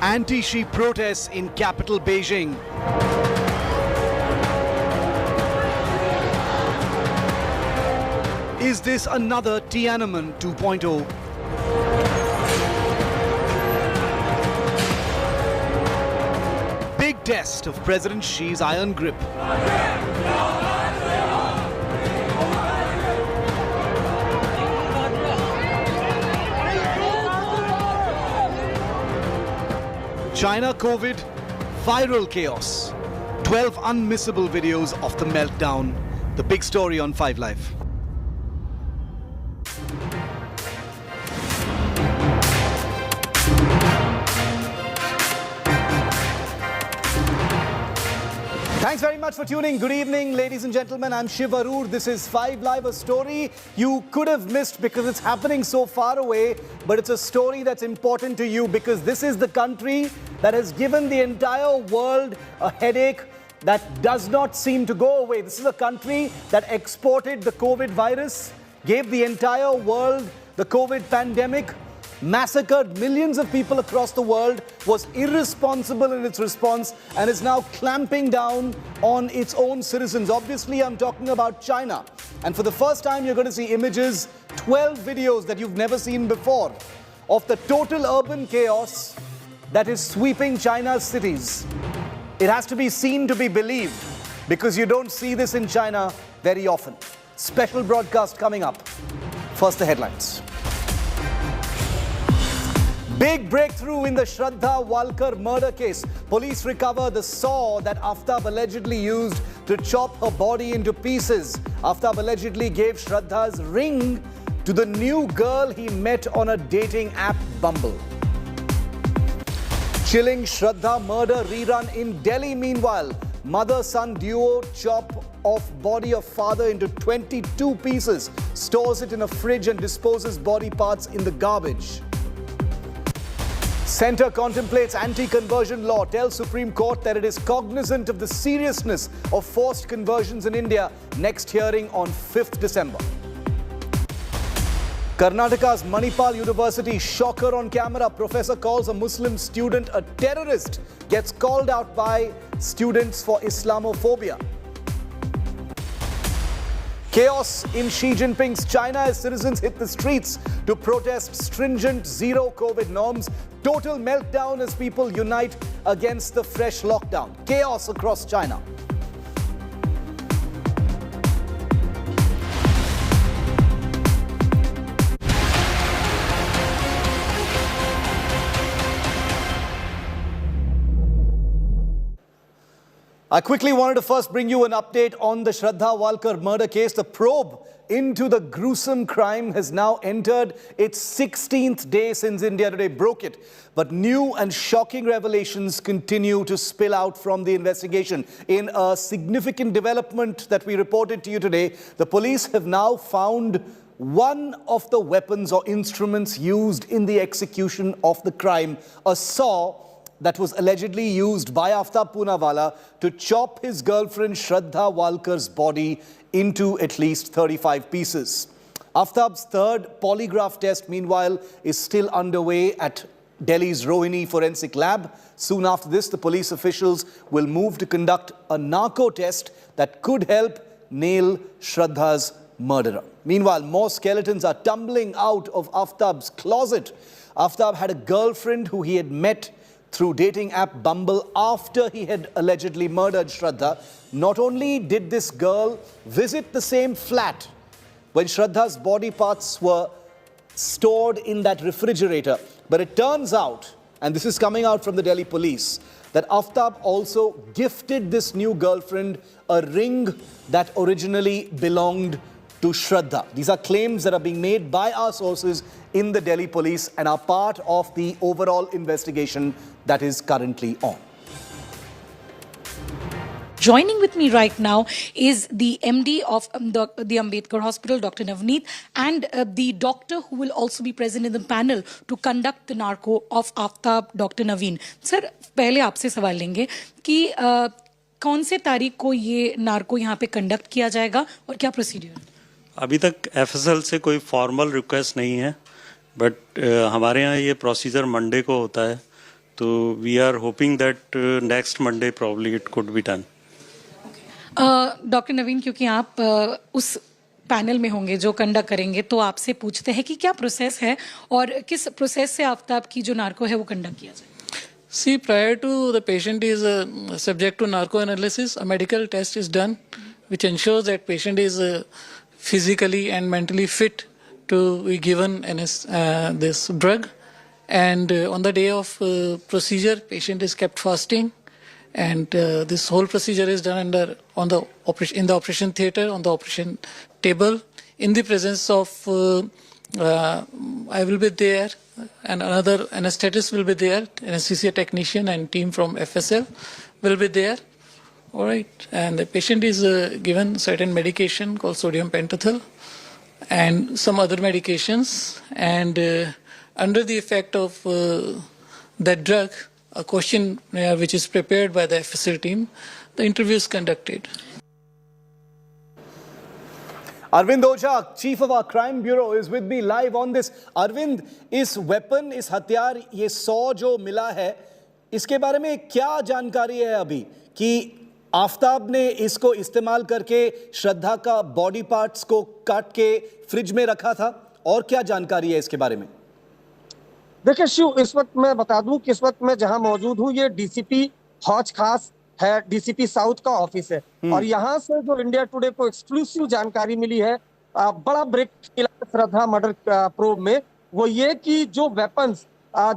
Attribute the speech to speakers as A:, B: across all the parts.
A: Anti-Xi protests in capital Beijing. Is this another Tiananmen 2.0? Big test of President Xi's iron grip. China COVID, viral chaos. 12 unmissable videos of the meltdown. The big story on 5 Live. Thanks very much for tuning. Good evening, ladies and gentlemen. I'm Shiv Aroor. This is 5 Live, a story you could have missed because it's happening so far away, but it's a story that's important to you because this is the country that has given the entire world a headache that does not seem to go away. This is a country that exported the COVID virus, gave the entire world the COVID pandemic, massacred millions of people across the world, was irresponsible in its response, and is now clamping down on its own citizens. Obviously, I'm talking about China. And for the first time, you're going to see images, 12 videos that you've never seen before, of the total urban chaos that is sweeping China's cities. It has to be seen to be believed, because you don't see this in China very often. Special broadcast coming up. First, the headlines. Big breakthrough in the Shraddha Walkar murder case. Police recover the saw that Aftab allegedly used to chop her body into pieces. Aftab allegedly gave Shraddha's ring to the new girl he met on a dating app, Bumble. Chilling Shraddha murder rerun in Delhi. Meanwhile, mother-son duo chop off body of father into 22 pieces, stores it in a fridge and disposes body parts in the garbage. Centre contemplates anti-conversion law, tells Supreme Court that it is cognizant of the seriousness of forced conversions in India. Next hearing on 5th December. Karnataka's Manipal University, shocker on camera. Professor calls a Muslim student a terrorist. Gets called out by students for Islamophobia. Chaos in Xi Jinping's China as citizens hit the streets to protest stringent zero COVID norms. Total meltdown as people unite against the fresh lockdown. Chaos across China. I quickly wanted to first bring you an update on the Shraddha Walkar murder case. The probe into the gruesome crime has now entered its 16th day since India Today broke it. But new and shocking revelations continue to spill out from the investigation. In a significant development that we reported to you today, the police have now found one of the weapons or instruments used in the execution of the crime, a saw that was allegedly used by Aftab Poonawalla to chop his girlfriend Shraddha Walkar's body into at least 35 pieces. Aftab's third polygraph test, meanwhile, is still underway at Delhi's Rohini Forensic Lab. Soon after this, the police officials will move to conduct a narco test that could help nail Shraddha's murderer. Meanwhile, more skeletons are tumbling out of Aftab's closet. Aftab had a girlfriend who he had met through dating app Bumble after he had allegedly murdered Shraddha. Not only did this girl visit the same flat when Shraddha's body parts were stored in that refrigerator, but it turns out, and this is coming out from the Delhi police, that Aftab also gifted this new girlfriend a ring that originally belonged to Shraddha. These are claims that are being made by our sources in the Delhi police and are part of the overall investigation that is currently on.
B: Joining with me right now is the MD of the Ambedkar Hospital, Dr. Navneet, and the doctor who will also be present in the panel to conduct the narco of Aftab, Dr. Naveen. Sir, पहले आपसे सवाल लेंगे कि कौन से तारीख को ये नार्को यहाँ पे कंडक्ट किया जाएगा और क्या प्रोसीडियर?
C: अभी तक एफएसएल से कोई फॉर्मल रिक्वेस्ट नहीं है, बट हमारे यहाँ ये प्रोसीजर मंडे को होता है तो we are hoping that next Monday probably it could be done.
B: Doctor Naveen, क्योंकि आप उस पैनल में होंगे जो कंडक्ट करेंगे, तो आपसे पूछते हैं कि क्या प्रोसेस है और किस प्रोसेस से आफ्ताब की जो नार्को है वो कंडक्ट किया जाए.
D: See, prior to the patient is subject to narco analysis, a medical test is done, which ensures that patient is physically and mentally fit to be given this drug. And on the day of procedure, patient is kept fasting, and this whole procedure is done in the operation theater, on the operation table, in the presence of I will be there, and another anesthetist will be there, anesthesia technician and team from FSL will be there. All right, and the patient is given certain medication called sodium pentothal and some other medications, and under the effect of that drug, a questionnaire which is prepared by the FSL team, the interview is conducted.
A: Arvind Oja, Chief of our Crime Bureau, is with me live on this. Arvind, इस weapon, इस हथियार, ये 100 जो मिला है, इसके बारे में क्या जानकारी है अभी कि आफ्ताब ने इसको इस्तेमाल करके श्रद्धा का बॉडी पार्ट्स को काट के फ्रिज में रखा था, और क्या जानकारी है इसके बारे में?
E: देखिए शिव, इस वक्त मैं बता दूं कि इस वक्त मैं जहां मौजूद हूं, ये डीसीपी हौज खास है, डीसीपी साउथ का ऑफिस है, और यहाँ से जो इंडिया टुडे को एक्सक्लूसिव जानकारी मिली है, बड़ा ब्रेक मिला श्रद्धा मर्डर प्रोब में, वो ये कि जो वेपन्स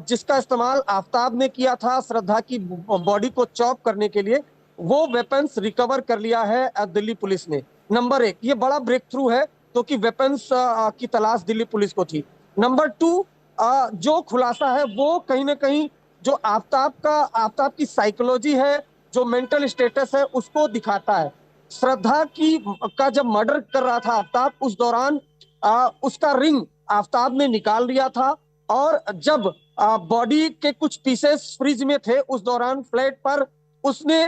E: जिसका इस्तेमाल आफ्ताब ने किया था श्रद्धा की बॉडी को चॉप करने के लिए, वो वेपन्स रिकवर कर लिया है दिल्ली पुलिस ने. नंबर 1, ये बड़ा ब्रेक थ्रू है, क्योंकि वेपन्स की तलाश दिल्ली पुलिस को थी. नंबर 2, जो खुलासा है वो कहीं ना कहीं जो आफ्ताब की साइकोलॉजी है, जो मेंटल स्टेटस है, उसको दिखाता है. श्रद्धा का जब मर्डर कर रहा था आफ्ताब, उस दौरान उसका रिंग आफ्ताब ने निकाल लिया था, और जब बॉडी के कुछ पीसेस फ्रिज में थे, उस दौरान फ्लैट पर उसने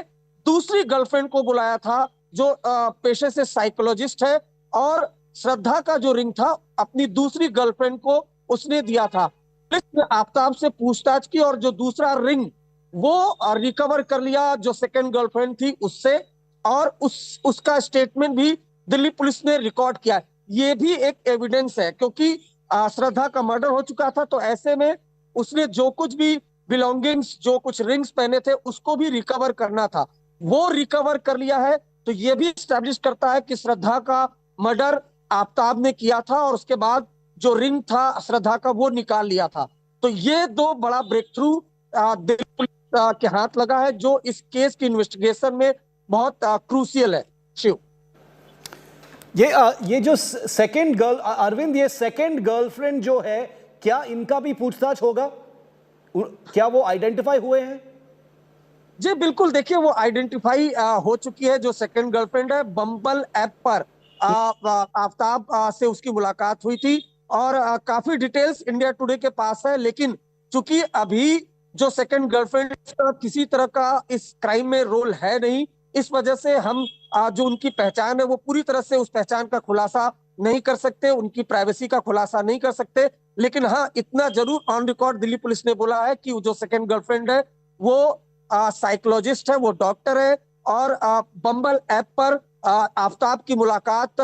E: दूसरी गर्लफ्रेंड को बुलाया था, जो पेशे से साइकोलॉजिस्ट है, और श्रद्धा का जो रिंग था अपनी दूसरी गर्लफ्रेंड को उसने दिया था. पुलिस ने आफ्ताब से पूछताछ की, और जो दूसरा रिंग वो रिकवर कर लिया जो सेकंड गर्लफ्रेंड थी उससे, और उसका स्टेटमेंट भी दिल्ली पुलिस ने रिकॉर्ड किया. ये भी एक एविडेंस है, क्योंकि श्रद्धा का मर्डर हो चुका था, तो ऐसे में उसने जो कुछ भी बिलोंगिंग्स, जो कुछ रिंग्स पहने थे, उसको भी रिकवर करना था, वो रिकवर कर लिया है. तो ये भी एस्टैब्लिश करता है कि श्रद्धा का मर्डर आफ्ताब ने किया था, और उसके बाद जो रिंग था श्रद्धा का वो निकाल लिया था. तो ये 2 बड़ा ब्रेक थ्रू दिल्ली पुलिस के हाथ लगा है, जो इस केस की इन्वेस्टिगेशन में बहुत क्रूशियल है. शिव,
A: ये जो सेकंड गर्ल, अरविंद, ये सेकंड गर्लफ्रेंड जो है, क्या इनका भी पूछताछ होगा? क्या वो आइडेंटिफाई हुए हैं?
E: जी बिल्कुल, देखिए वो आइडेंटिफाई हो चुकी है. जो सेकंड गर्लफ्रेंड है, बम्बल ऐप पर आफ्ताब से उसकी मुलाकात हुई थी, और काफी डिटेल्स इंडिया टुडे के पास है. लेकिन चूंकि अभी जो सेकंड गर्लफ्रेंड का किसी तरह का इस क्राइम में रोल है नहीं, इस वजह से हम जो उनकी पहचान है वो पूरी तरह से उस पहचान का खुलासा नहीं कर सकते, उनकी प्राइवेसी का खुलासा नहीं कर सकते. लेकिन हाँ, इतना जरूर ऑन रिकॉर्ड दिल्ली पुलिस ने बोला है कि जो सेकंड गर्लफ्रेंड है वो साइकोलॉजिस्ट है, वो डॉक्टर है, और बम्बल ऐप पर आफ्ताब की मुलाकात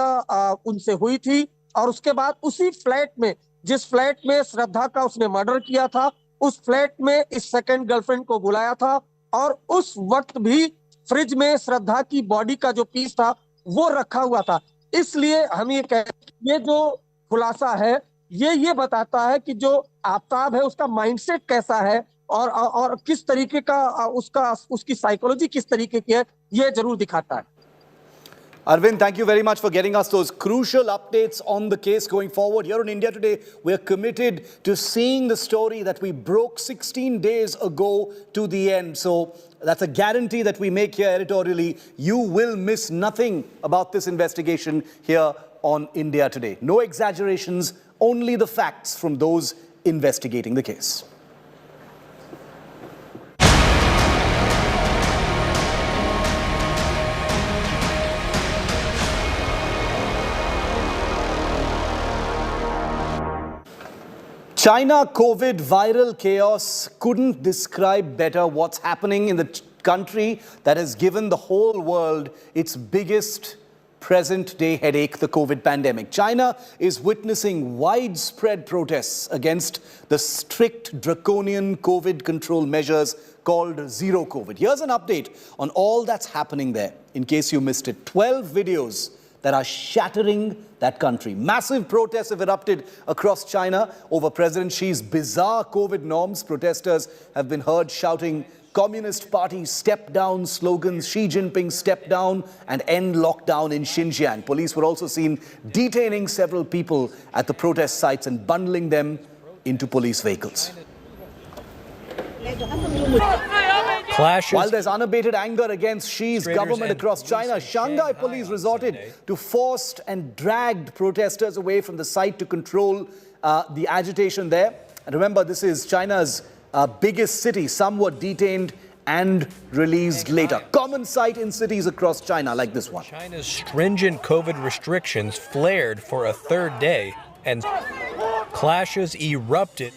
E: उनसे हुई थी, और उसके बाद उसी फ्लैट में, जिस फ्लैट में श्रद्धा का उसने मर्डर किया था, उस फ्लैट में इस सेकंड गर्लफ्रेंड को बुलाया था, और उस वक्त भी फ्रिज में श्रद्धा की बॉडी का जो पीस था वो रखा हुआ था. इसलिए हम ये कहते हैं, ये जो खुलासा है ये बताता है कि जो आफ्ताब है उसका माइंडसेट कैसा है, और किस तरीके का उसकी साइकोलॉजी किस तरीके की है, ये जरूर दिखाता है.
A: Arvind, thank you very much for getting us those crucial updates on the case going forward. Here on India Today, we are committed to seeing the story that we broke 16 days ago to the end. So that's a guarantee that we make here editorially. You will miss nothing about this investigation here on India Today. No exaggerations, only the facts from those investigating the case. China COVID viral chaos couldn't describe better what's happening in the country that has given the whole world its biggest present-day headache, the COVID pandemic. China is witnessing widespread protests against the strict draconian COVID control measures called Zero COVID. Here's an update on all that's happening there, in case you missed it. 12 videos that are shattering that country. Massive protests have erupted across China over President Xi's bizarre COVID norms. Protesters have been heard shouting Communist Party step down slogans, Xi Jinping step down and end lockdown in Xinjiang. Police were also seen detaining several people at the protest sites and bundling them into police vehicles.
F: Clashes.
A: While there's unabated anger against Xi's government across China, Shanghai police resorted to forced and dragged protesters away from the site to control the agitation there. And remember, this is China's biggest city. Some were detained and released later. Common sight in cities across China like this one.
F: China's stringent COVID restrictions flared for a third day and clashes erupted.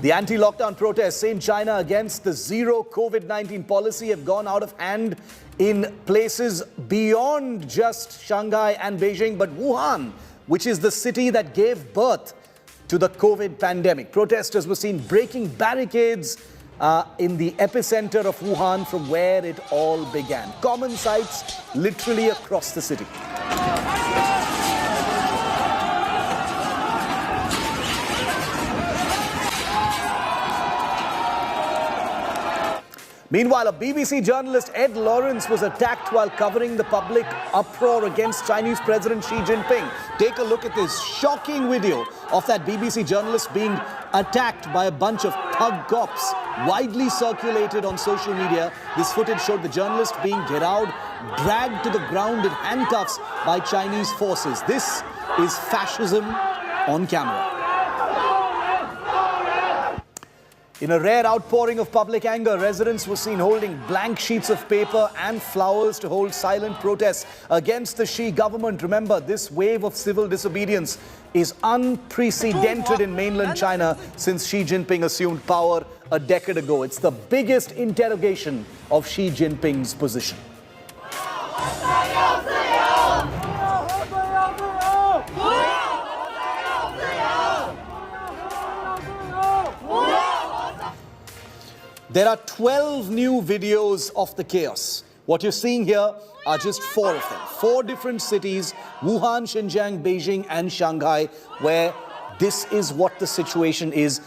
A: The anti-lockdown protests in China against the zero COVID-19 policy have gone out of hand in places beyond just Shanghai and Beijing, but Wuhan, which is the city that gave birth to the COVID pandemic. Protesters were seen breaking barricades in the epicenter of Wuhan, from where it all began. Common sights literally across the city. Meanwhile, a BBC journalist, Ed Lawrence, was attacked while covering the public uproar against Chinese President Xi Jinping. Take a look at this shocking video of that BBC journalist being attacked by a bunch of thug cops, widely circulated on social media. This footage showed the journalist being dragged to the ground in handcuffs by Chinese forces. This is fascism on camera. In a rare outpouring of public anger, residents were seen holding blank sheets of paper and flowers to hold silent protests against the Xi government. Remember, this wave of civil disobedience is unprecedented in mainland China since Xi Jinping assumed power a decade ago. It's the biggest interrogation of Xi Jinping's position. There are 12 new videos of the chaos. What you're seeing here are just 4 of them. 4 different cities, Wuhan, Xinjiang, Beijing and Shanghai, where this is what the situation is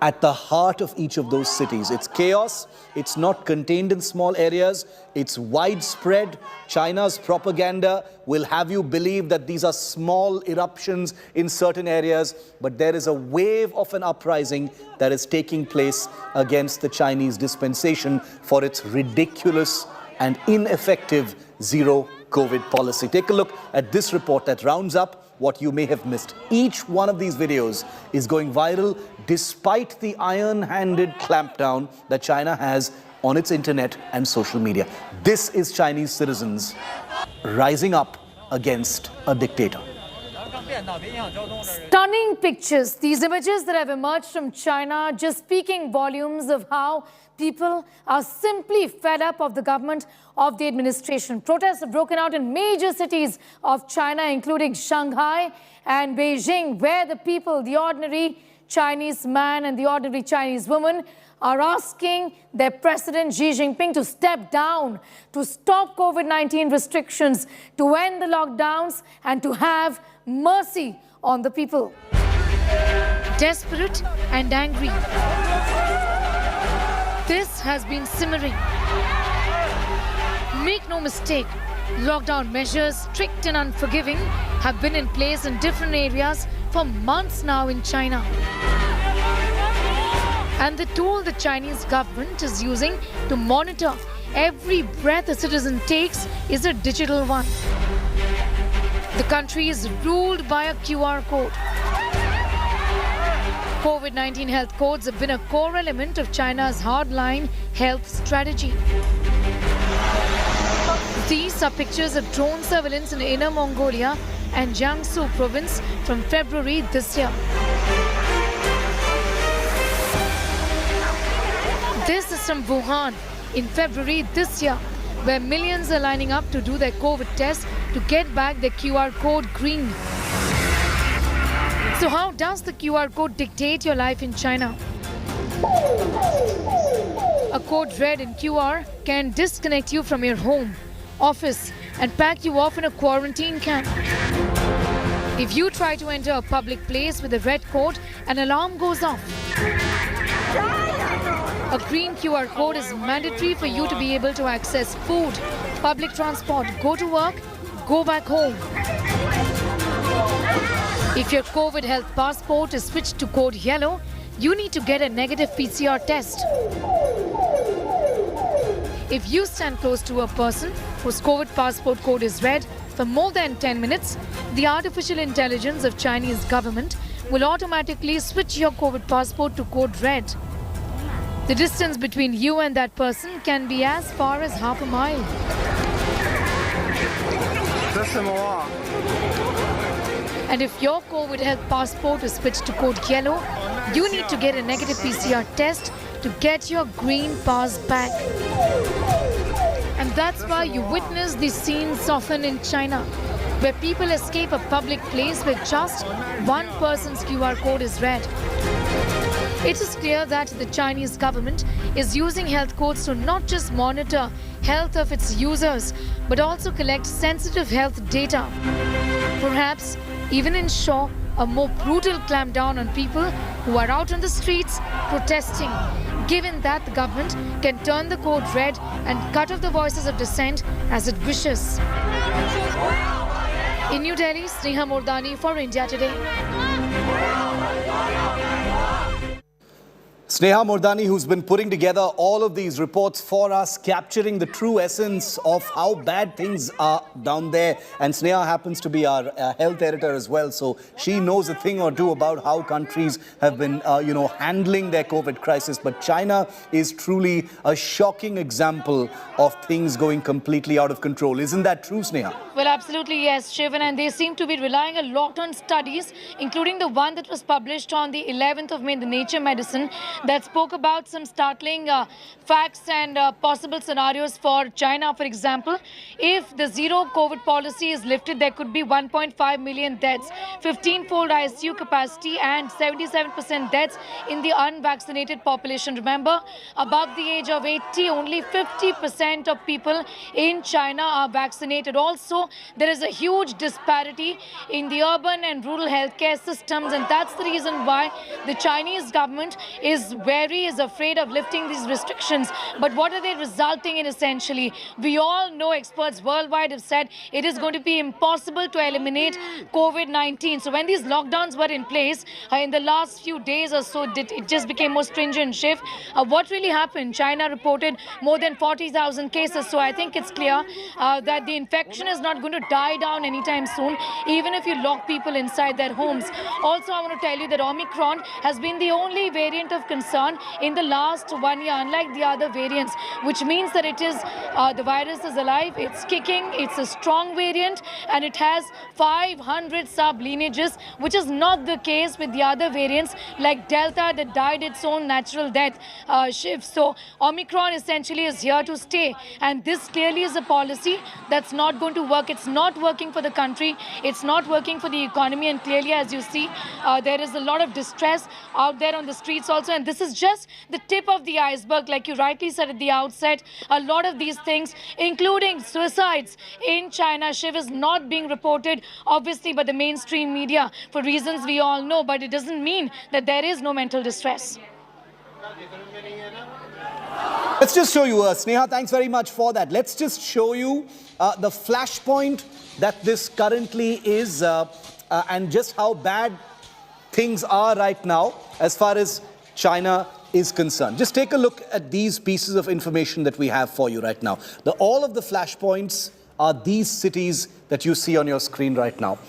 A: at the heart of each of those cities. It's chaos. It's not contained in small areas. It's widespread. China's propaganda will have you believe that these are small eruptions in certain areas, but there is a wave of an uprising that is taking place against the Chinese dispensation for its ridiculous and ineffective zero COVID policy. Take a look at this report that rounds up what you may have missed. Each one of these videos is going viral despite the iron-handed clampdown that China has on its internet and social media. This is Chinese citizens rising up against a dictator.
G: Stunning pictures. These images that have emerged from China just speaking volumes of how people are simply fed up of the government, of the administration. Protests have broken out in major cities of China, including Shanghai and Beijing, where the people, the ordinary Chinese man and the ordinary Chinese woman, are asking their president Xi Jinping to step down, to stop COVID-19 restrictions, to end the lockdowns and to have mercy on the people. Desperate and angry, this has been simmering. Make no mistake, lockdown measures, strict and unforgiving, have been in place in different areas for months now in China. And the tool the Chinese government is using to monitor every breath a citizen takes is a digital one. The country is ruled by a QR code. COVID-19 health codes have been a core element of China's hardline health strategy. These are pictures of drone surveillance in Inner Mongolia and Jiangsu province from February this year. This is from Wuhan in February this year, where millions are lining up to do their COVID test to get back their QR code green. So how does the QR code dictate your life in China? A code red in QR can disconnect you from your home, office, and pack you off in a quarantine camp. If you try to enter a public place with a red code, an alarm goes off. A green QR code is mandatory for you to be able to access food, public transport, go to work, go back home. If your COVID health passport is switched to code yellow, you need to get a negative PCR test. If you stand close to a person whose COVID passport code is red for more than 10 minutes, the artificial intelligence of Chinese government will automatically switch your COVID passport to code red. The distance between you and that person can be as far as half a mile. And if your COVID health passport is switched to code yellow, you need to get a negative PCR test to get your green pass back. And that's why you witness these scenes often in China, where people escape a public place where just one person's QR code is red. It is clear that the Chinese government is using health codes to not just monitor health of its users, but also collect sensitive health data. Perhaps even ensure a more brutal clampdown on people who are out on the streets protesting, given that the government can turn the code red and cut off the voices of dissent as it wishes. In New Delhi, Sneha Mordani for India Today.
A: Sneha Mordani, who's been putting together all of these reports for us, capturing the true essence of how bad things are down there. And Sneha happens to be our health editor as well, so she knows a thing or two about how countries have been, handling their COVID crisis. But China is truly a shocking example of things going completely out of control. Isn't that true, Sneha?
G: Well, absolutely, yes, Shivan, and they seem to be relying a lot on studies, including the one that was published on the 11th of May in the Nature Medicine, that spoke about some startling facts and possible scenarios for China. For example, if the zero COVID policy is lifted, there could be 1.5 million deaths, 15-fold ICU capacity, and 77% deaths in the unvaccinated population. Remember, above the age of 80, only 50% of people in China are vaccinated. Also, there is a huge disparity in the urban and rural healthcare systems, and that's the reason why the Chinese government is afraid of lifting these restrictions. But what are they resulting in essentially? We all know, experts worldwide have said it is going to be impossible to eliminate COVID-19. So when these lockdowns were in place in the last few days or so, it just became more stringent. Shiv, what really happened? China reported more than 40,000 cases. So I think it's clear that the infection is not going to die down anytime soon, even if you lock people inside their homes. Also, I want to tell you that Omicron has been the only variant of concern in the last 1 year, unlike the other variants, which means that it is the virus is alive, it's kicking, it's a strong variant, and it has 500 sub-lineages, which is not the case with the other variants like Delta that died its own natural death. Shiv. So Omicron essentially is here to stay, and this clearly is a policy that's not going to work. It's not working for the country, it's not working for the economy, and clearly, as you see, there is a lot of distress out there on the streets also, and this is just the tip of the iceberg. Like you rightly said at the outset, a lot of these things, including suicides in China, Shiv, is not being reported, obviously, by the mainstream media for reasons we all know, but it doesn't mean that there is no mental distress.
A: Let's just show you, Sneha, thanks very much for that. Let's just show you the flashpoint that this currently is and just how bad things are right now as far as China is concerned. Just take a look at these pieces of information that we have for you right now. All of the flashpoints are these cities that you see on your screen right now.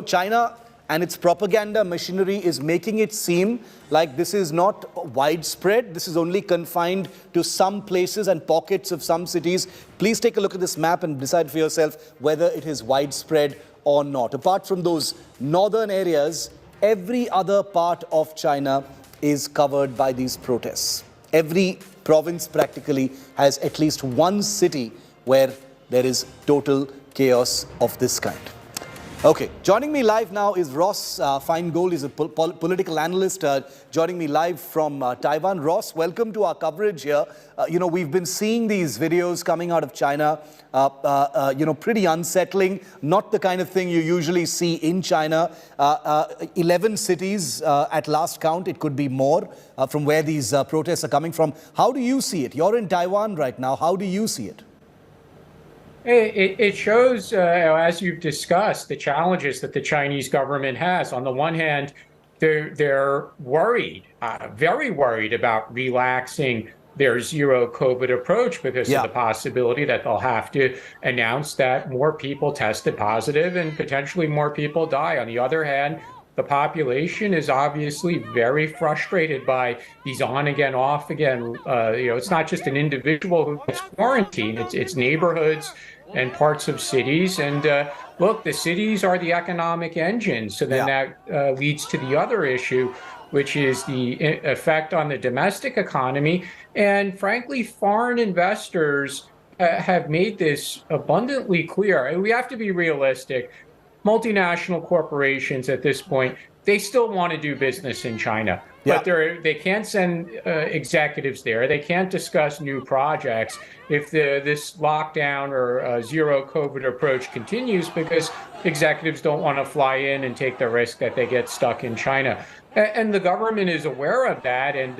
A: China and its propaganda machinery is making it seem like this is not widespread. This is only confined to some places and pockets of some cities. Please take a look at this map and decide for yourself whether it is widespread or not. Apart from those northern areas, every other part of China is covered by these protests. Every province practically has at least one city where there is total chaos of this kind. Okay, joining me live now is Ross Feingold. He's a political analyst joining me live from Taiwan. Ross, welcome to our coverage here. We've been seeing these videos coming out of China, pretty unsettling, not the kind of thing you usually see in China. 11 cities at last count, it could be more, from where these protests are coming from. How do you see it? You're in Taiwan right now. How do you see it?
H: It shows, as you've discussed, the challenges that the Chinese government has. On the one hand, they're worried, very worried about relaxing their zero COVID approach because of the possibility that they'll have to announce that more people tested positive and potentially more people die. On the other hand, the population is obviously very frustrated by these on again, off again. It's not just an individual who gets quarantined, it's neighborhoods and parts of cities. And look, the cities are the economic engine. So then that leads to the other issue, which is the effect on the domestic economy. And frankly, foreign investors have made this abundantly clear. And we have to be realistic. Multinational corporations at this point, they still want to do business in China, but they can't send executives there. They can't discuss new projects if this lockdown or zero COVID approach continues, because executives don't want to fly in and take the risk that they get stuck in China. And the government is aware of that, and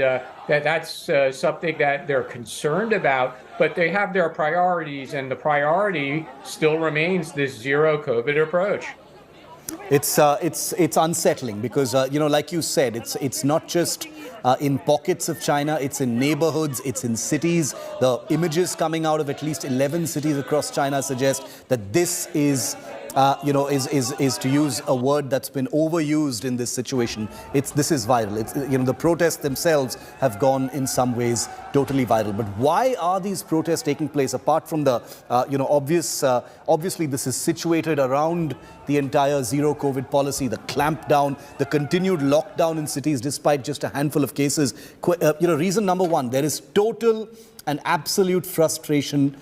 H: that's something that they're concerned about, but they have their priorities, and the priority still remains this zero COVID approach.
A: It's unsettling because, like you said, it's not just in pockets of China, it's in neighborhoods, it's in cities. The images coming out of at least 11 cities across China suggest that this is to use a word that's been overused in this situation. This is viral. The protests themselves have gone in some ways totally viral. But why are these protests taking place apart from the, obviously this is situated around the entire zero COVID policy, the clampdown, the continued lockdown in cities despite just a handful of cases. Reason number one, there is total and absolute frustration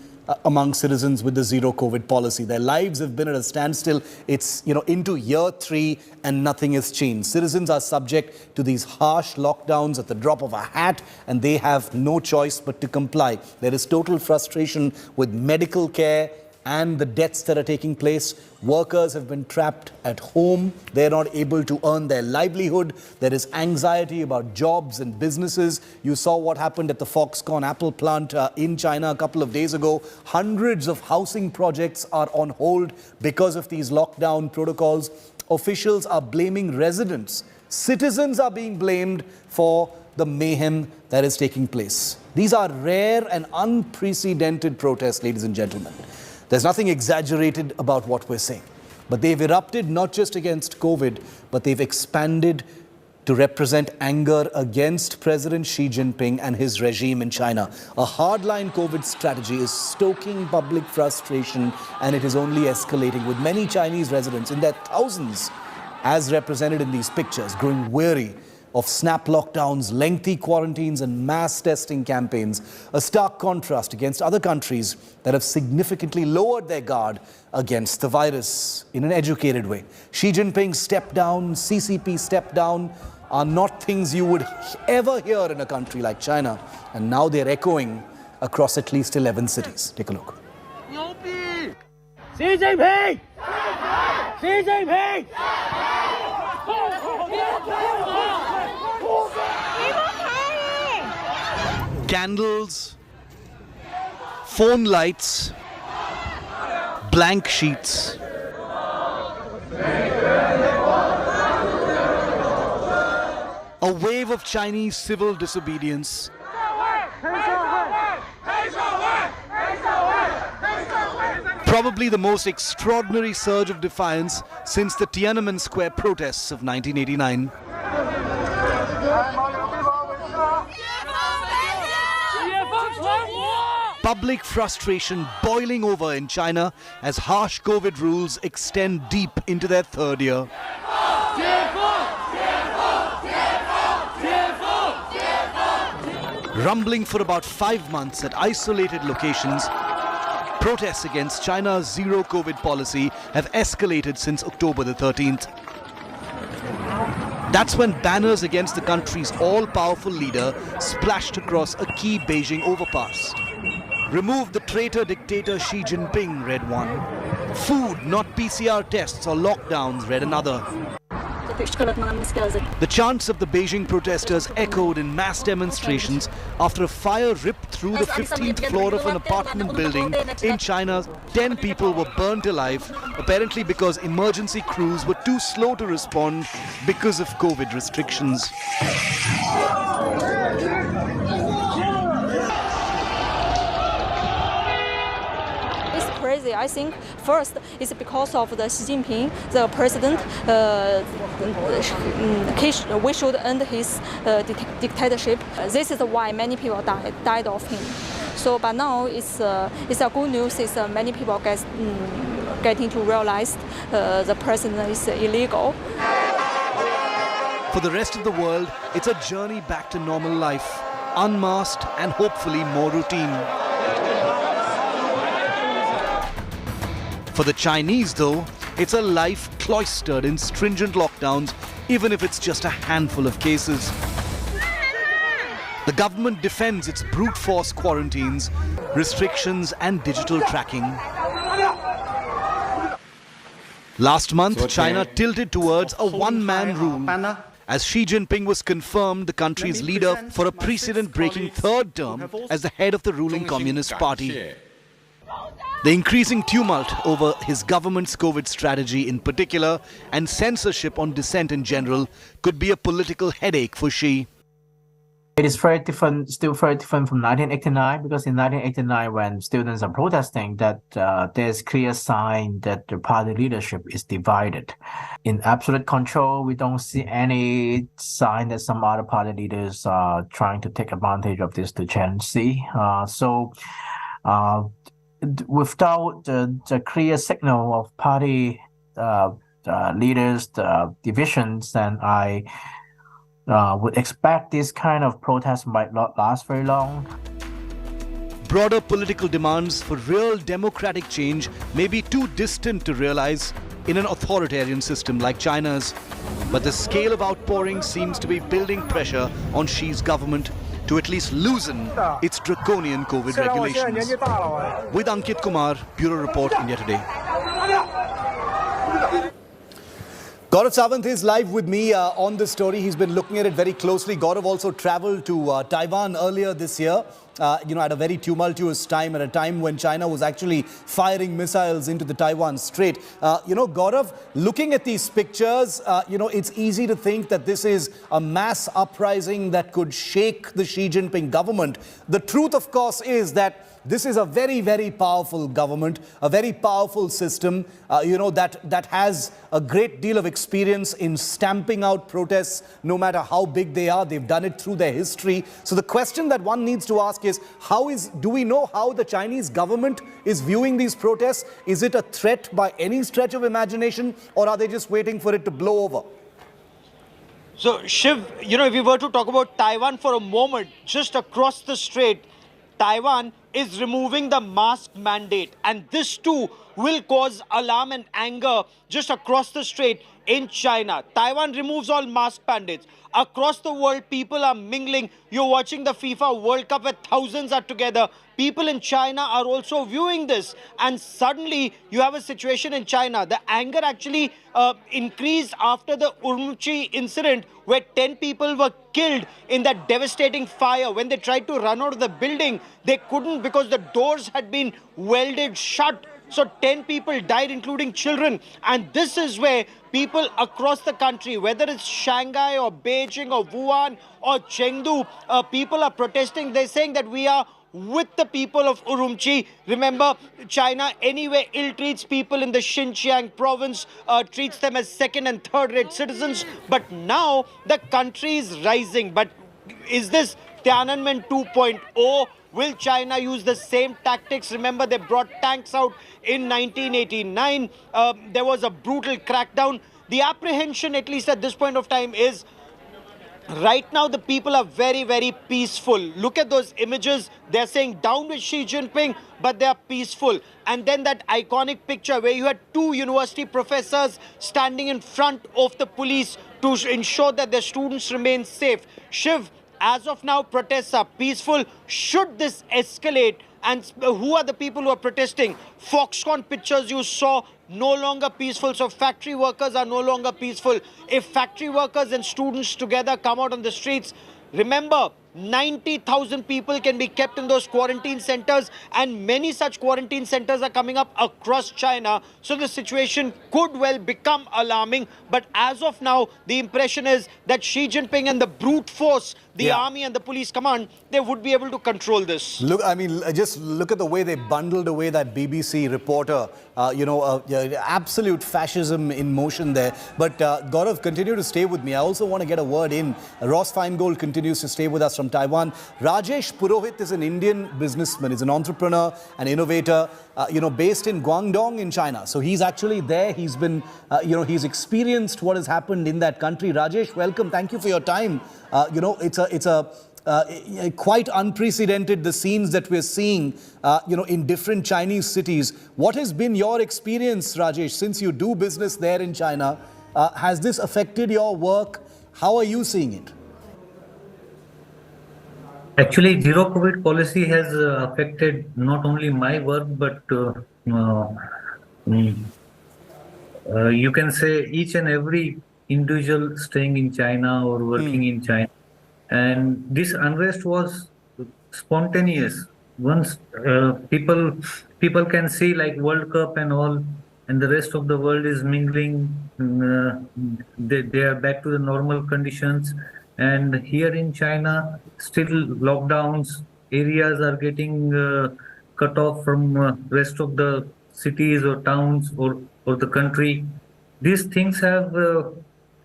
A: among citizens with the zero COVID policy. Their lives have been at a standstill. It's, into year 3 and nothing has changed. Citizens are subject to these harsh lockdowns at the drop of a hat, and they have no choice but to comply. There is total frustration with medical care and the deaths that are taking place. Workers have been trapped at home. They're not able to earn their livelihood. There is anxiety about jobs and businesses. You saw what happened at the Foxconn Apple plant in China a couple of days ago. Hundreds of housing projects are on hold because of these lockdown protocols. Officials are blaming residents. Citizens are being blamed for the mayhem that is taking place. These are rare and unprecedented protests, ladies and gentlemen. There's nothing exaggerated about what we're saying. But they've erupted not just against COVID, but they've expanded to represent anger against President Xi Jinping and his regime in China. A hardline COVID strategy is stoking public frustration, and it is only escalating, with many Chinese residents in their thousands, as represented in these pictures, growing weary of snap lockdowns, lengthy quarantines and mass testing campaigns, a stark contrast against other countries that have significantly lowered their guard against the virus in an educated way. Xi Jinping step down, CCP step down are not things you would ever hear in a country like China, and now they're echoing across at least 11 cities. Take a look.
I: Xi Jinping! Xi Jinping!
A: Candles, phone lights, blank sheets. A wave of Chinese civil disobedience. Probably the most extraordinary surge of defiance since the Tiananmen Square protests of 1989. Public frustration boiling over in China as harsh COVID rules extend deep into their third year. Rumbling for about 5 months at isolated locations, protests against China's zero COVID policy have escalated since October the 13th. That's when banners against the country's all-powerful leader splashed across a key Beijing overpass. Remove the traitor dictator Xi Jinping, read one. Food, not PCR tests or lockdowns, read another. The chants of the Beijing protesters echoed in mass demonstrations after a fire ripped through the 15th floor of an apartment building in China. 10 people were burnt alive, apparently because emergency crews were too slow to respond because of COVID restrictions.
J: Crazy. I think first is because of the Xi Jinping, the president. We should end his dictatorship. This is why many people died of him. So, but now it's a good news. Is many people getting to realize the president is illegal.
A: For the rest of the world, it's a journey back to normal life, unmasked and hopefully more routine. For the Chinese, though, it's a life cloistered in stringent lockdowns, even if it's just a handful of cases. The government defends its brute force quarantines, restrictions and digital tracking. Last month, China tilted towards a one-man rule, as Xi Jinping was confirmed the country's leader for a precedent-breaking third term as the head of the ruling Communist Party. The increasing tumult over his government's COVID strategy in particular and censorship on dissent in general could be a political headache for Xi.
K: It is very different, still very different from 1989, because in 1989, when students are protesting, that there's clear sign that the party leadership is divided. In absolute control, we don't see any sign that some other party leaders are trying to take advantage of this to challenge Xi. Without the clear signal of party leaders, the divisions, then I would expect this kind of protest might not last very long.
A: Broader political demands for real democratic change may be too distant to realize in an authoritarian system like China's. But the scale of outpouring seems to be building pressure on Xi's government to at least loosen its draconian COVID regulations. With Ankit Kumar, Bureau Report, India Today. Gaurav Sawant is live with me on this story. He's been looking at it very closely. Gaurav also traveled to Taiwan earlier this year, at a very tumultuous time, at a time when China was actually firing missiles into the Taiwan Strait. Gaurav, looking at these pictures, it's easy to think that this is a mass uprising that could shake the Xi Jinping government. The truth, of course, is that this is a very, very powerful government, a very powerful system, that has a great deal of experience in stamping out protests, no matter how big they are. They've done it through their history. So the question that one needs to ask is, do we know how the Chinese government is viewing these protests? Is it a threat by any stretch of imagination, or are they just waiting for it to blow over?
L: So, Shiv, if we were to talk about Taiwan for a moment, just across the strait, Taiwan is removing the mask mandate, and this too will cause alarm and anger just across the strait in China. Taiwan removes all mask mandates. Across the world, people are mingling. You're watching the FIFA World Cup where thousands are together. People in China are also viewing this. And suddenly, you have a situation in China. The anger actually increased after the Urumqi incident, where 10 people were killed in that devastating fire. When they tried to run out of the building, they couldn't because the doors had been welded shut. So 10 people died, including children. And this is where people across the country, whether it's Shanghai or Beijing or Wuhan or Chengdu, people are protesting. They're saying that we are with the people of Urumqi. Remember, China anyway ill-treats people in the Xinjiang province, treats them as second and third-rate citizens. But now the country is rising. But is this Tiananmen 2.0? Will China use the same tactics? Remember, they brought tanks out in 1989. There was a brutal crackdown. The apprehension, at least at this point of time, is Right now, the people are very, very peaceful. Look at those images. They're saying down with Xi Jinping, but they're peaceful. And then that iconic picture where you had two university professors standing in front of the police to ensure that their students remain safe. Shiv, as of now, protests are peaceful. Should this escalate? And who are the people who are protesting? Foxconn pictures you saw, no longer peaceful. So factory workers are no longer peaceful. If factory workers and students together come out on the streets, remember, 90,000 people can be kept in those quarantine centers, and many such quarantine centers are coming up across China. So the situation could well become alarming. But as of now, the impression is that Xi Jinping and the brute force, the army and the police command, they would be able to control this.
A: Look, I mean, just look at the way they bundled away that BBC reporter. Absolute fascism in motion there. But Gaurav, continue to stay with me. I also want to get a word in. Ross Feingold continues to stay with us from Taiwan. Rajesh Purohit is an Indian businessman. He's an entrepreneur, an innovator, based in Guangdong in China. So he's actually there. He's been, he's experienced what has happened in that country. Rajesh, welcome. Thank you for your time. It's quite unprecedented, the scenes that we're seeing, in different Chinese cities. What has been your experience, Rajesh, since you do business there in China? Has this affected your work? How are you seeing it?
M: Actually, zero COVID policy has affected not only my work, but you can say each and every individual staying in China or working in China. And this unrest was spontaneous. Once people can see like World Cup and all, and the rest of the world is mingling, they are back to the normal conditions. And here in China, still lockdowns, areas are getting cut off from rest of the cities or towns or the country. These things have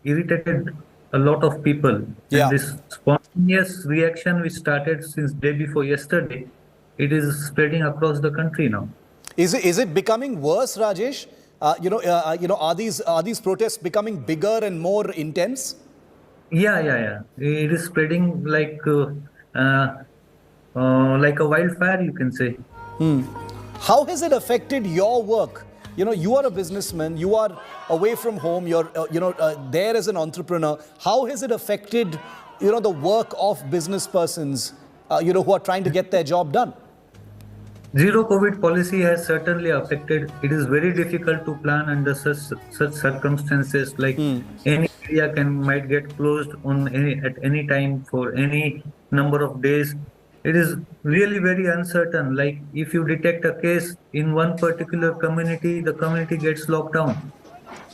M: irritated a lot of people.
A: Yeah.
M: And this spontaneous reaction which started since day before yesterday, it is spreading across the country now.
A: Is it becoming worse, Rajesh? Are these protests becoming bigger and more intense?
M: Yeah. It is spreading like a wildfire, you can say.
A: How has it affected your work? You are a businessman, you are away from home, you're, there as an entrepreneur. How has it affected, the work of business persons, who are trying to get their job done?
M: Zero COVID policy has certainly affected. It is very difficult to plan under such circumstances. Like any area might get closed at any time for any number of days. It is really very uncertain. Like if you detect a case in one particular community, the community gets locked down.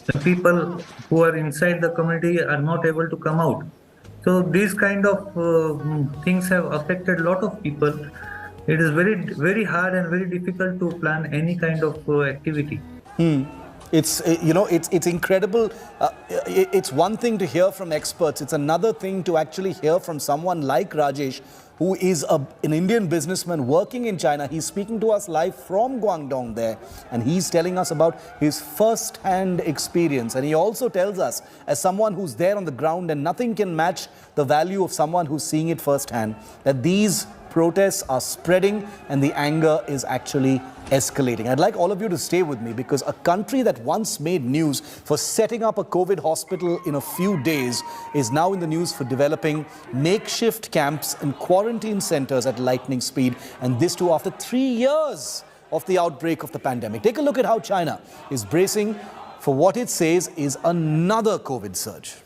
M: The people who are inside the community are not able to come out. So these kind of things have affected a lot of people. It is very, very hard and very difficult to plan any kind of activity.
A: It's incredible. It's one thing to hear from experts. It's another thing to actually hear from someone like Rajesh, who is an Indian businessman working in China. He's speaking to us live from Guangdong there, and he's telling us about his first-hand experience. And he also tells us, as someone who's there on the ground, and nothing can match the value of someone who's seeing it firsthand, that these protests are spreading and the anger is actually escalating. I'd like all of you to stay with me, because a country that once made news for setting up a COVID hospital in a few days is now in the news for developing makeshift camps and quarantine centers at lightning speed, and this too after 3 years of the outbreak of the pandemic. Take a look at how China is bracing for what it says is another COVID surge.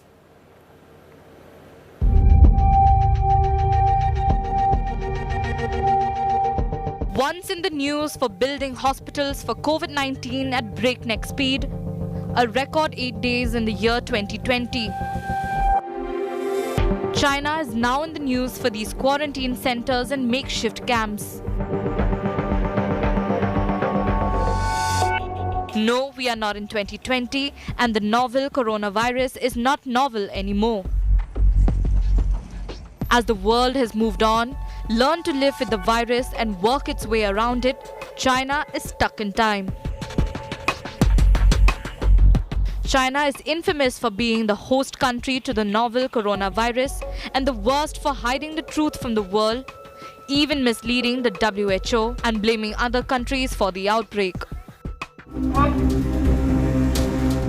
N: Once in the news for building hospitals for COVID-19 at breakneck speed, a record 8 days in the year 2020. China is now in the news for these quarantine centers and makeshift camps. No, we are not in 2020, and the novel coronavirus is not novel anymore. As the world has moved on, learned to live with the virus and work its way around it, China is stuck in time. China is infamous for being the host country to the novel coronavirus and the worst for hiding the truth from the world, even misleading the WHO and blaming other countries for the outbreak.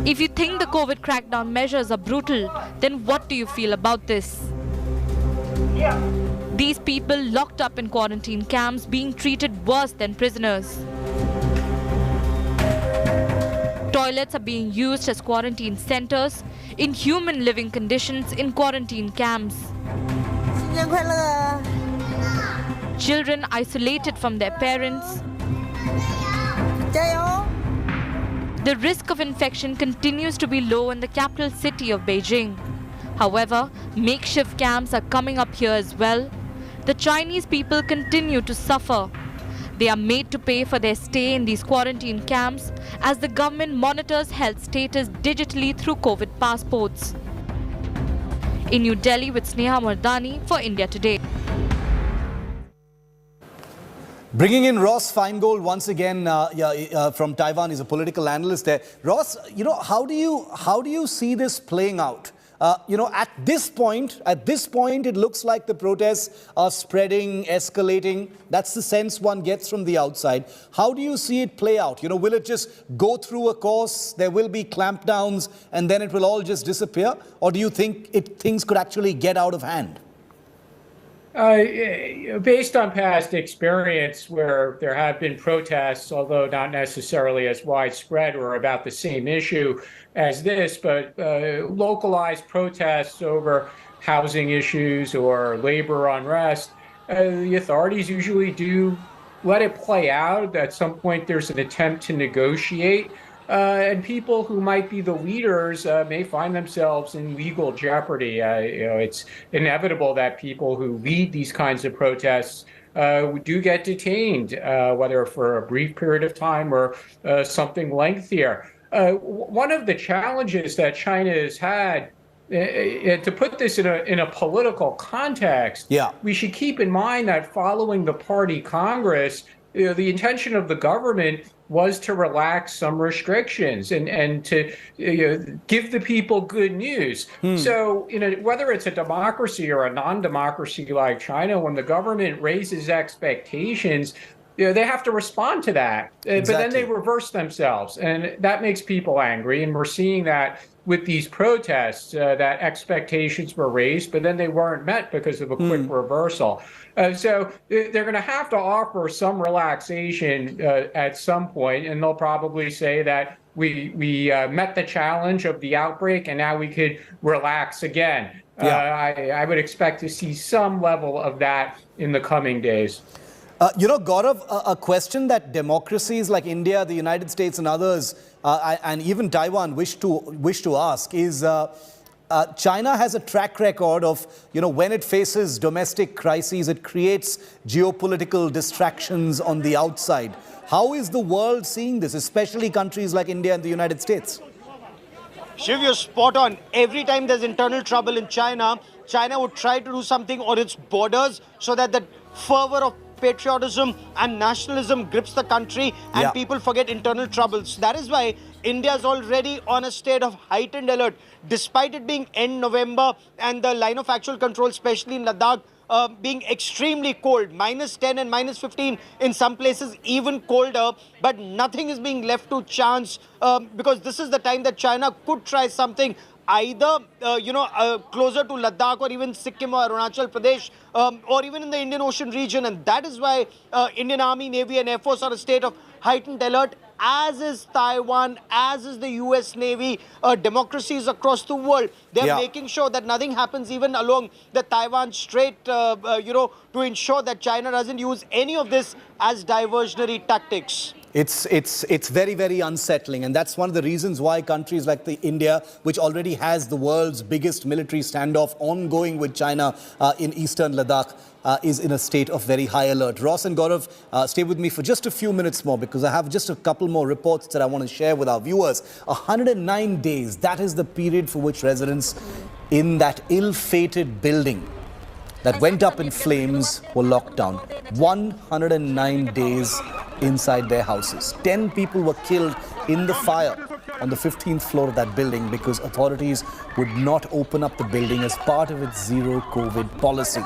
N: If you think the COVID crackdown measures are brutal, then what do you feel about this? These people locked up in quarantine camps being treated worse than prisoners. Toilets are being used as quarantine centers, inhuman living conditions in quarantine camps. Children isolated from their parents. The risk of infection continues to be low in the capital city of Beijing. However, makeshift camps are coming up here as well. The Chinese people continue to suffer. They are made to pay for their stay in these quarantine camps as the government monitors health status digitally through COVID passports. In New Delhi with Sneha Mardani for India Today.
A: Bringing in Ross Feingold once again from Taiwan. He's a political analyst there. Ross, how do you see this playing out? At this point, it looks like the protests are spreading, escalating. That's the sense one gets from the outside. How do you see it play out? Will it just go through a course? There will be clampdowns and then it will all just disappear? Or do you think things could actually get out of hand?
H: Based on past experience where there have been protests, although not necessarily as widespread or about the same issue as this, but localized protests over housing issues or labor unrest, the authorities usually do let it play out. At some point, there's an attempt to negotiate. And people who might be the leaders may find themselves in legal jeopardy. It's inevitable that people who lead these kinds of protests do get detained, whether for a brief period of time or something lengthier. One of the challenges that China has had, to put this in a political context, we should keep in mind that following the party Congress, the intention of the government was to relax some restrictions and to give the people good news. So, whether it's a democracy or a non-democracy like China, when the government raises expectations, they have to respond to that. But then they reverse themselves, and that makes people angry. And we're seeing that with these protests, that expectations were raised, but then they weren't met because of a quick reversal. So they're going to have to offer some relaxation at some point, and they'll probably say that we met the challenge of the outbreak, and now we could relax again. I would expect to see some level of that in the coming days.
A: Gaurav, a question that democracies like India, the United States and others, and even Taiwan wish to ask is, China has a track record of, when it faces domestic crises, it creates geopolitical distractions on the outside. How is the world seeing this, especially countries like India and the United States?
L: Shiv, you're spot on. Every time there's internal trouble in China, China would try to do something on its borders so that the fervor of patriotism and nationalism grips the country and people forget internal troubles. That is why India is already on a state of heightened alert, despite it being end November and the line of actual control, especially in Ladakh, being extremely cold, -10 and -15 in some places, even colder. But nothing is being left to chance because this is the time that China could try something either, closer to Ladakh or even Sikkim or Arunachal Pradesh or even in the Indian Ocean region. And that is why Indian Army, Navy and Air Force are in a state of heightened alert, as is Taiwan, as is the US Navy, democracies across the world. They're making sure that nothing happens even along the Taiwan Strait, to ensure that China doesn't use any of this as diversionary tactics.
A: It's very, very unsettling, and that's one of the reasons why countries like India, which already has the world's biggest military standoff ongoing with China in eastern Ladakh, is in a state of very high alert. Ross and Gaurav, stay with me for just a few minutes more because I have just a couple more reports that I want to share with our viewers. 109 days, that is the period for which residents in that ill-fated building that went up in flames were locked down. 109 days inside their houses. 10 people were killed in the fire. on the 15th floor of that building because authorities would not open up the building as part of its zero COVID policy.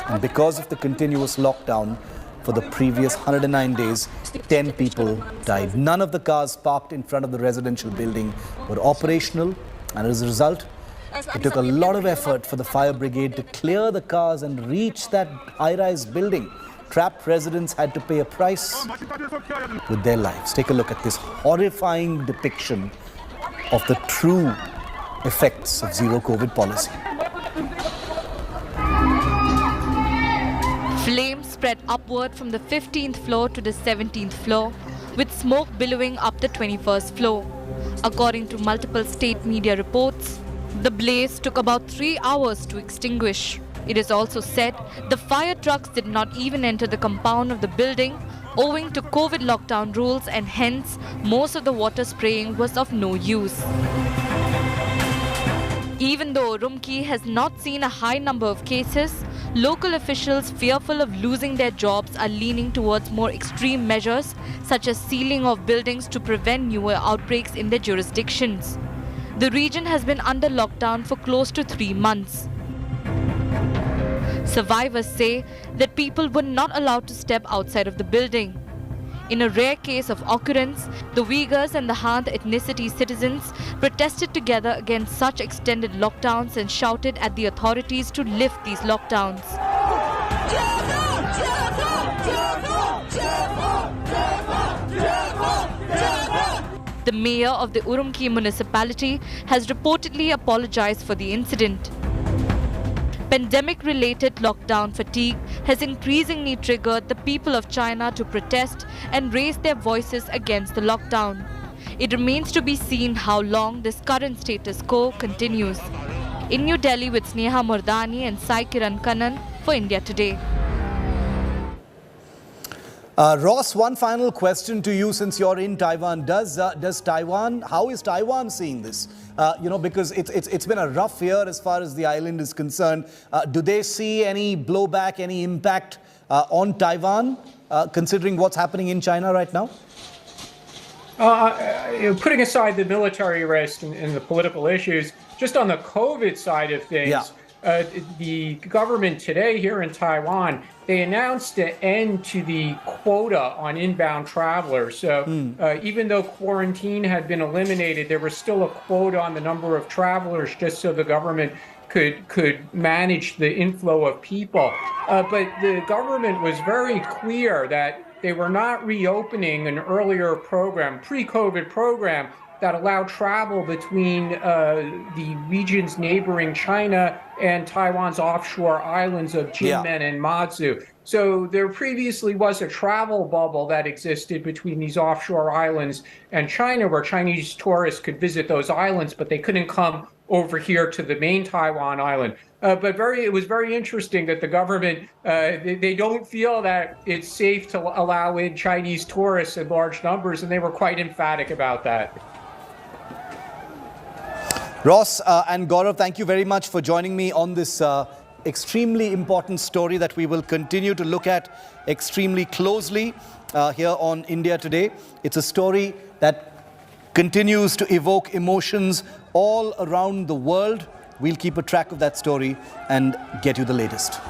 A: And because of the continuous lockdown for the previous 109 days, 10 people died. None of the cars parked in front of the residential building were operational, and as a result, it took a lot of effort for the fire brigade to clear the cars and reach that high-rise building. Trapped residents had to pay a price with their lives. Take a look at this horrifying depiction of the true effects of zero COVID policy.
N: Flames spread upward from the 15th floor to the 17th floor, with smoke billowing up the 21st floor. According to multiple state media reports, the blaze took about 3 hours to extinguish. It is also said the fire trucks did not even enter the compound of the building owing to COVID lockdown rules, and hence most of the water spraying was of no use. Even though Urumqi has not seen a high number of cases, local officials fearful of losing their jobs are leaning towards more extreme measures such as sealing of buildings to prevent newer outbreaks in their jurisdictions. The region has been under lockdown for close to 3 months. Survivors say that people were not allowed to step outside of the building. In a rare case of occurrence, the Uyghurs and the Han ethnicity citizens protested together against such extended lockdowns and shouted at the authorities to lift these lockdowns. The mayor of the Urumqi municipality has reportedly apologized for the incident. Pandemic-related lockdown fatigue has increasingly triggered the people of China to protest and raise their voices against the lockdown. It remains to be seen how long this current status quo continues. In New Delhi with Sneha Murdani and Sai Kiran Kannan for India Today.
A: Ross, one final question to you since you're in Taiwan. Does Taiwan, how is Taiwan seeing this? Because it's been a rough year as far as the island is concerned. Do they see any blowback, any impact on Taiwan, considering what's happening in China right now?
H: Putting aside the military risk and the political issues, just on the COVID side of things, the government today here in Taiwan, they announced an end to the quota on inbound travelers. So even though quarantine had been eliminated, there was still a quota on the number of travelers just so the government could manage the inflow of people. But the government was very clear that they were not reopening an earlier program, pre-COVID program, that allowed travel between the regions neighboring China and Taiwan's offshore islands of Jinmen and Matsu. So there previously was a travel bubble that existed between these offshore islands and China, where Chinese tourists could visit those islands, but they couldn't come over here to the main Taiwan island. It was very interesting that the government, they don't feel that it's safe to allow in Chinese tourists in large numbers, and they were quite emphatic about that.
A: Ross and Gaurav, thank you very much for joining me on this extremely important story that we will continue to look at extremely closely here on India Today. It's a story that continues to evoke emotions all around the world. We'll keep a track of that story and get you the latest.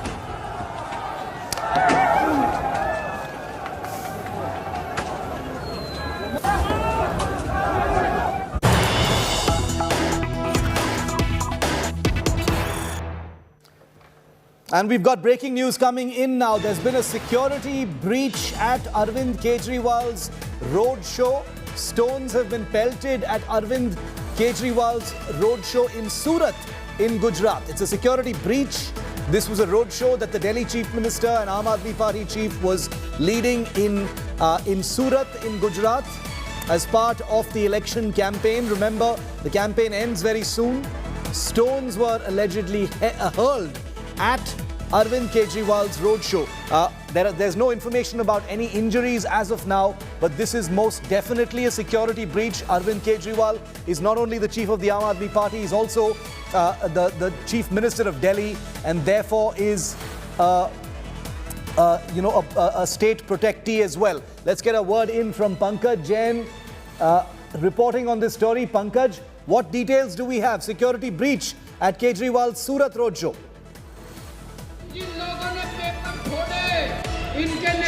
A: And we've got breaking news coming in now. There's been a security breach at Arvind Kejriwal's roadshow. Stones have been pelted at Arvind Kejriwal's roadshow in Surat in Gujarat. It's a security breach. This was a roadshow that the Delhi Chief Minister and Aam Aadmi Party chief was leading in Surat in Gujarat as part of the election campaign. Remember, the campaign ends very soon. Stones were allegedly hurled at Arvind Kejriwal's roadshow. There's no information about any injuries as of now, but this is most definitely a security breach. Arvind Kejriwal is not only the chief of the Aam Aadmi Party, he's also the chief minister of Delhi, and therefore is a state protectee as well. Let's get a word in from Pankaj Jain. reporting on this story. Pankaj, what details do we have? Security breach at Kejriwal's Surat Roadshow.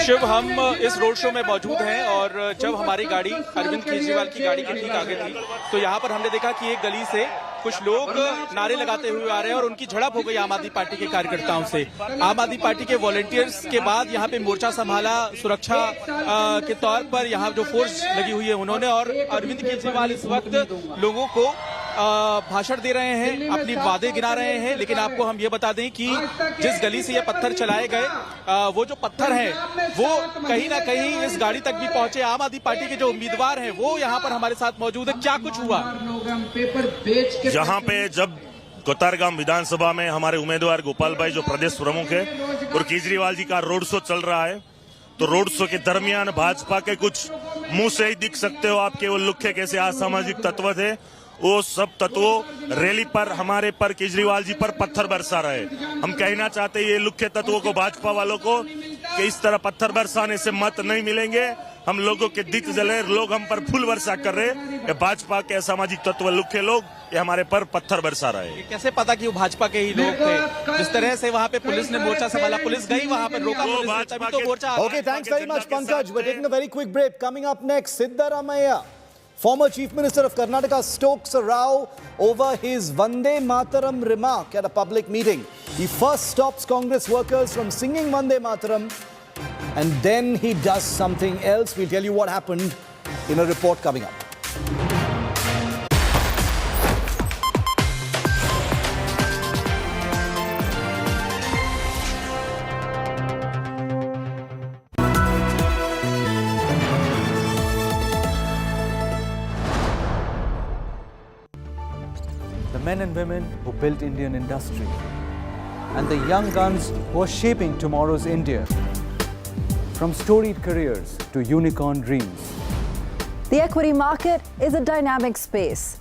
O: Shiv, हम इस road show में मौजूद हैं और जब हमारी गाड़ी अरविंद केजरीवाल की गाड़ी के ठीक आगे थी तो यहाँ पर हमने देखा कि एक गली से कुछ लोग नारे लगाते हुए आ रहे हैं और उनकी झड़प हो गई आम आदमी पार्टी के कार्यकर्ताओं से। आम आदमी पार्टी के वॉलंटियर्स के बाद यहाँ पे मोर्चा संभाला सुरक्षा के तौर पर, यहाँ जो फोर्स लगी हुई है उन्होंने, और अरविंद केजरीवाल इस वक्त लोगों को भाषण दे रहे हैं, अपनी वादे गिना रहे हैं। लेकिन आपको हम ये बता दें कि जिस गली से ये पत्थर चलाए गए, वो जो पत्थर हैं वो कहीं ना कहीं इस गाड़ी तक भी पहुंचे। आम आदमी पार्टी के जो उम्मीदवार हैं वो यहाँ पर हमारे साथ मौजूद है। क्या कुछ हुआ
P: यहाँ पे? जब कोतारगाम विधानसभा में हमारे उम्मीदवार गोपाल भाई जो प्रदेश प्रमुख है और केजरीवाल जी का रोड शो चल रहा है, तो रोड शो के दरमियान भाजपा के कुछ मुंह से ही दिख सकते हो आपके वो लुखे कैसे असामाजिक तत्व थे, वो सब तत्वों रैली पर हमारे पर केजरीवाल जी पर पत्थर बरसा रहे। हम कहना चाहते हैं ये लुखे तत्वों को, भाजपा वालों को, कि इस तरह पत्थर बरसाने से मत नहीं मिलेंगे। हम लोगों के दिल जले, लोग हम पर फूल वर्षा कर रहे हैं। भाजपा के असामाजिक तत्व लुखे लोग ये हमारे पर पत्थर बरसा रहे हैं।
O: कैसे पता कि वो भाजपा के ही लोग थे? जिस तरह से वहाँ पे पुलिस ने मोर्चा संभाला, पुलिस गई वहाँ पर, रोका मोर्चा।
A: Okay, thanks very much, Pankaj. We're taking a very quick break. Coming up next, Siddaramaiah, former Chief Minister of Karnataka, stokes a row over his Vande Mataram remark at a public meeting. He first stops Congress workers from singing Vande Mataram, and then he does something else. We'll tell you what happened in a report coming up.
Q: The men and women who built Indian industry, and the young guns who are shaping tomorrow's India. From storied careers to unicorn dreams.
R: The equity market is a dynamic space.